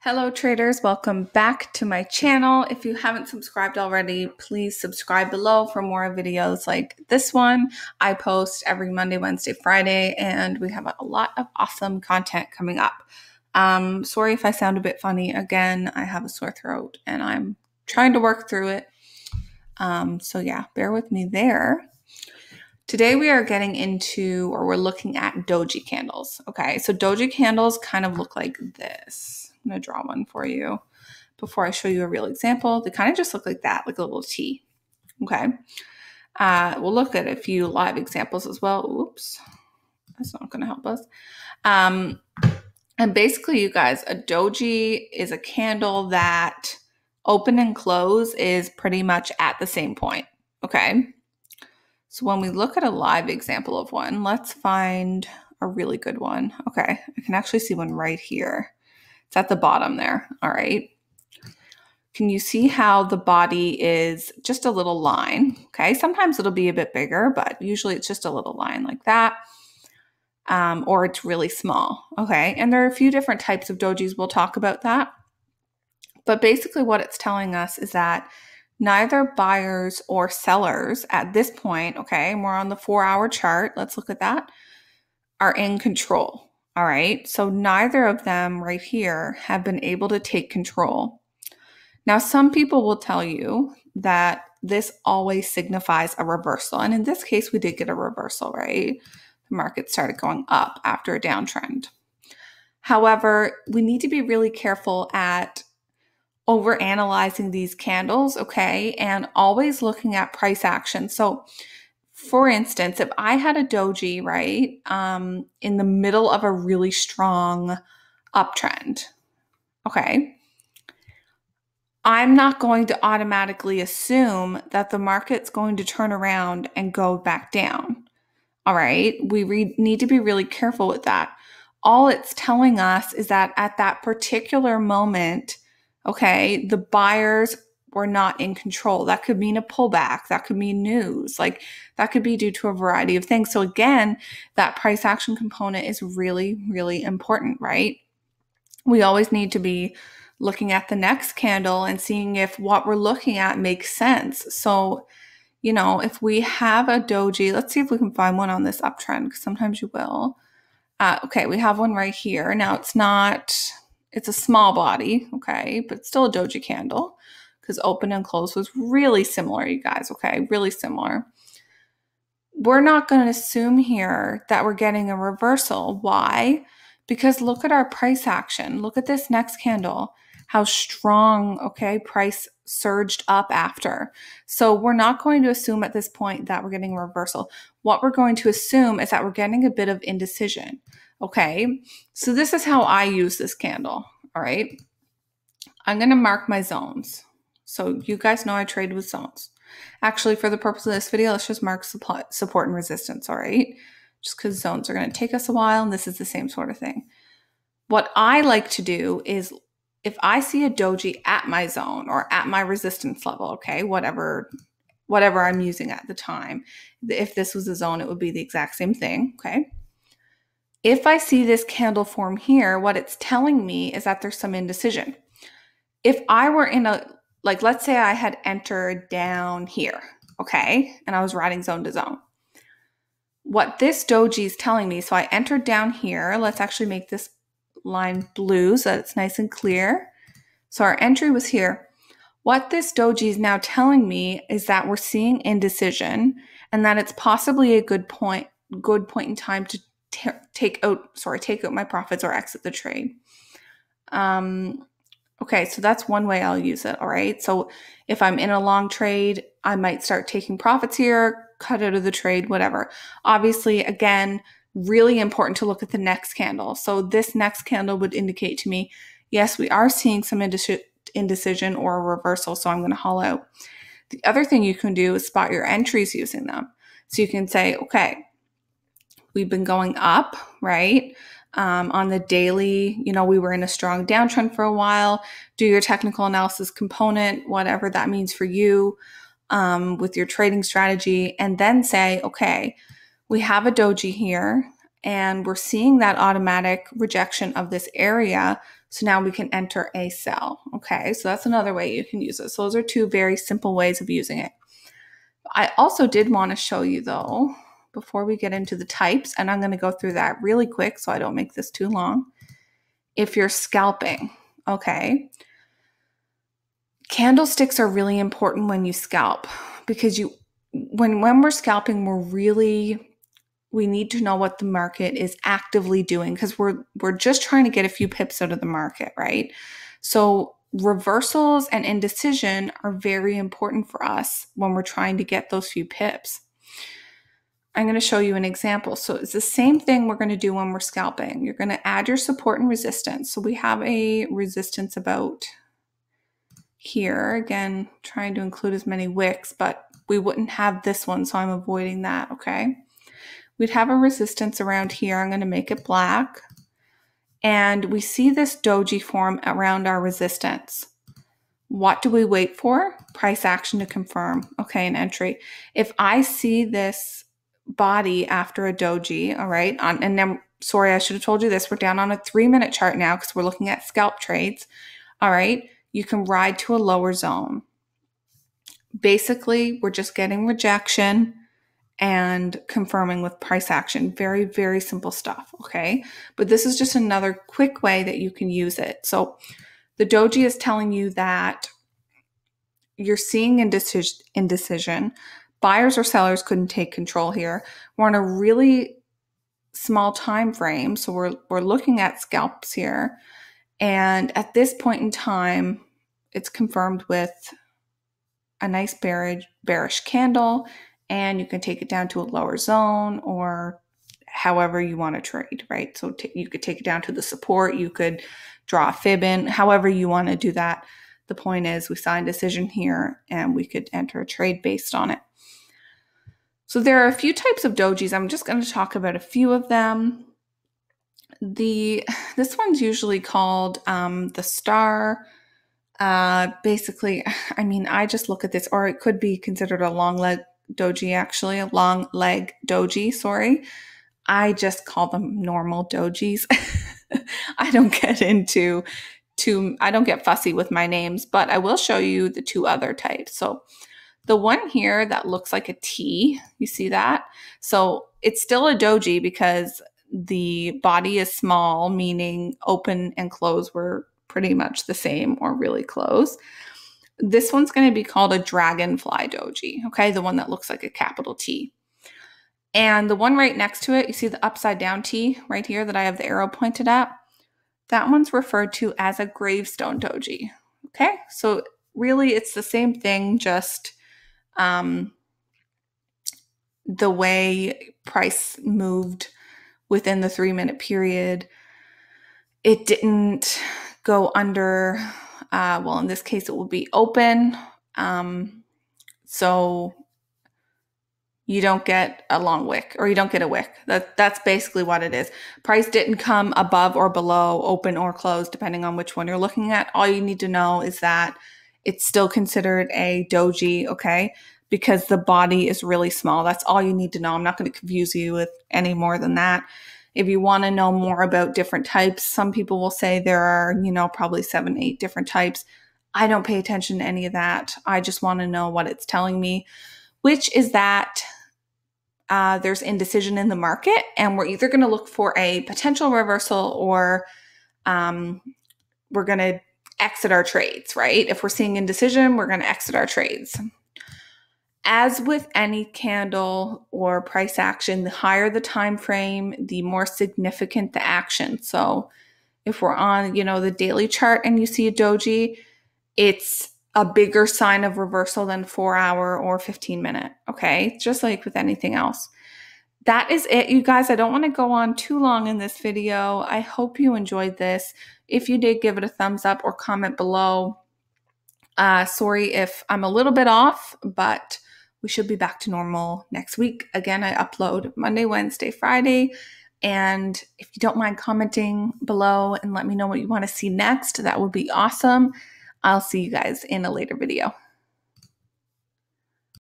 Hello traders, welcome back to my channel. If you haven't subscribed already, please subscribe below for more videos like this one. I post every Monday, Wednesday, Friday, and we have a lot of awesome content coming up. Sorry if I sound a bit funny. Again, I have a sore throat and I'm trying to work through it. So yeah, bear with me there. Today we are getting into, or we're looking at Doji candles. Okay, so Doji candles kind of look like this. I'm going to draw one for you before I show you a real example. They kind of just look like that, like a little T. Okay. We'll look at a few live examples as well. Oops, that's not going to help us. And basically, you guys, a doji is a candle that open and close is pretty much at the same point. Okay. So when we look at a live example of one, let's find a really good one. Okay. I can actually see one right here. It's at the bottom there. All right. Can you see how the body is just a little line? Okay. Sometimes it'll be a bit bigger, but usually it's just a little line like that. Or it's really small. Okay. And there are a few different types of dojis. We'll talk about that. But basically what it's telling us is that neither buyers or sellers at this point, okay, and we're on the 4-hour chart. Let's look at that, are in control. All right, so neither of them right here have been able to take control. Now, some people will tell you that this always signifies a reversal. And in this case, we did get a reversal, right? The market started going up after a downtrend. However, we need to be really careful at overanalyzing these candles, okay? And always looking at price action. So for instance, if I had a doji, right, in the middle of a really strong uptrend, okay, I'm not going to automatically assume that the market's going to turn around and go back down. All right, we need to be really careful with that. All it's telling us is that at that particular moment, okay, the buyers were not in control. That could mean a pullback. That could mean news. Like that could be due to a variety of things. So again, that price action component is really, really important, right? We always need to be looking at the next candle and seeing if what we're looking at makes sense. So, you know, if we have a doji, let's see if we can find one on this uptrend, because sometimes you will. Okay, we have one right here. Now it's a small body, okay, but still a doji candle, because open and close was really similar, you guys, okay? Really similar. We're not going to assume here that we're getting a reversal. Why? Because look at our price action. Look at this next candle, how strong, okay, price surged up after. So we're not going to assume at this point that we're getting a reversal. What we're going to assume is that we're getting a bit of indecision, okay? So this is how I use this candle, all right? I'm going to mark my zones. So you guys know I trade with zones. Actually, for the purpose of this video, let's just mark support and resistance, all right? Just because zones are going to take us a while, and this is the same sort of thing. What I like to do is if I see a doji at my zone or at my resistance level, okay, whatever I'm using at the time, if this was a zone, it would be the exact same thing, okay? If I see this candle form here, what it's telling me is that there's some indecision. If I were in like, let's say I had entered down here, okay, and I was riding zone to zone. What this doji is telling me, so I entered down here. Let's actually make this line blue so that it's nice and clear. So our entry was here. What this doji is now telling me is that we're seeing indecision and that it's possibly a good point in time to take out my profits or exit the trade. Okay, so that's one way I'll use it, all right? So if I'm in a long trade, I might start taking profits here, cut out of the trade, whatever. Obviously, again, really important to look at the next candle. So this next candle would indicate to me, yes, we are seeing some indecision or a reversal, so I'm going to haul out. The other thing you can do is spot your entries using them. So you can say, okay, we've been going up, right? On the daily, you know, we were in a strong downtrend for a while. Do your technical analysis component, whatever that means for you, with your trading strategy, and then say, okay, we have a doji here and we're seeing that automatic rejection of this area. So now we can enter a sell. Okay, so that's another way you can use it. So those are two very simple ways of using it. I also did want to show you though, before we get into the types, and I'm going to go through that really quick so I don't make this too long. If you're scalping, okay, candlesticks are really important when you scalp, because when we're scalping, we need to know what the market is actively doing, because we're just trying to get a few pips out of the market, right? So reversals and indecision are very important for us when we're trying to get those few pips. I'm going to show you an example. So it's the same thing we're going to do when we're scalping. You're going to add your support and resistance. So we have a resistance about here. Again, trying to include as many wicks, but we wouldn't have this one, so I'm avoiding that, okay? We'd have a resistance around here. I'm going to make it black. And we see this doji form around our resistance. What do we wait for? Price action to confirm. Okay, an entry. If I see this body after a doji, all right, and then, sorry, I should have told you this. We're down on a 3-minute chart now because we're looking at scalp trades. All right, you can ride to a lower zone. Basically, we're just getting rejection and confirming with price action. Very, very simple stuff, okay? But this is just another quick way that you can use it. So the doji is telling you that you're seeing indecision. Buyers or sellers couldn't take control here. We're on a really small time frame, so we're looking at scalps here. And at this point in time, it's confirmed with a nice bearish candle, and you can take it down to a lower zone or however you want to trade, right? So you could take it down to the support, you could draw a fib in, however you want to do that. The point is we saw indecision here and we could enter a trade based on it. So there are a few types of dojis. I'm just going to talk about a few of them. This one's usually called the star. Basically, I mean, I just look at this, or it could be considered a long leg doji, actually, a long leg doji, sorry. I just call them normal dojis. I don't get fussy with my names, but I will show you the two other types. So the one here that looks like a T, you see that? So it's still a doji because the body is small, meaning open and close were pretty much the same or really close. This one's going to be called a Dragonfly Doji, okay? The one that looks like a capital T. And the one right next to it, you see the upside down T right here that I have the arrow pointed at? That one's referred to as a gravestone doji, okay? So really it's the same thing, just the way price moved within the 3-minute period. It didn't go under, well, in this case, it will be open. So you don't get a long wick, or you don't get a wick. That's basically what it is. Price didn't come above or below, open or closed, depending on which one you're looking at. All you need to know is that it's still considered a doji, okay? Because the body is really small. That's all you need to know. I'm not going to confuse you with any more than that. If you want to know more about different types, some people will say there are, probably 7, 8 different types. I don't pay attention to any of that. I just want to know what it's telling me, which is that there's indecision in the market, and we're either going to look for a potential reversal or we're going to exit our trades, right? If we're seeing indecision, we're going to exit our trades. As with any candle or price action, the higher the time frame, the more significant the action. So if we're on, the daily chart and you see a doji, it's a bigger sign of reversal than 4-hour or 15-minute, okay? Just like with anything else. That is it, you guys. I don't want to go on too long in this video. I hope you enjoyed this. If you did, give it a thumbs up or comment below. Sorry if I'm a little bit off, but we should be back to normal next week. Again, I upload Monday, Wednesday, Friday. And if you don't mind commenting below and let me know what you want to see next, that would be awesome. I'll see you guys in a later video.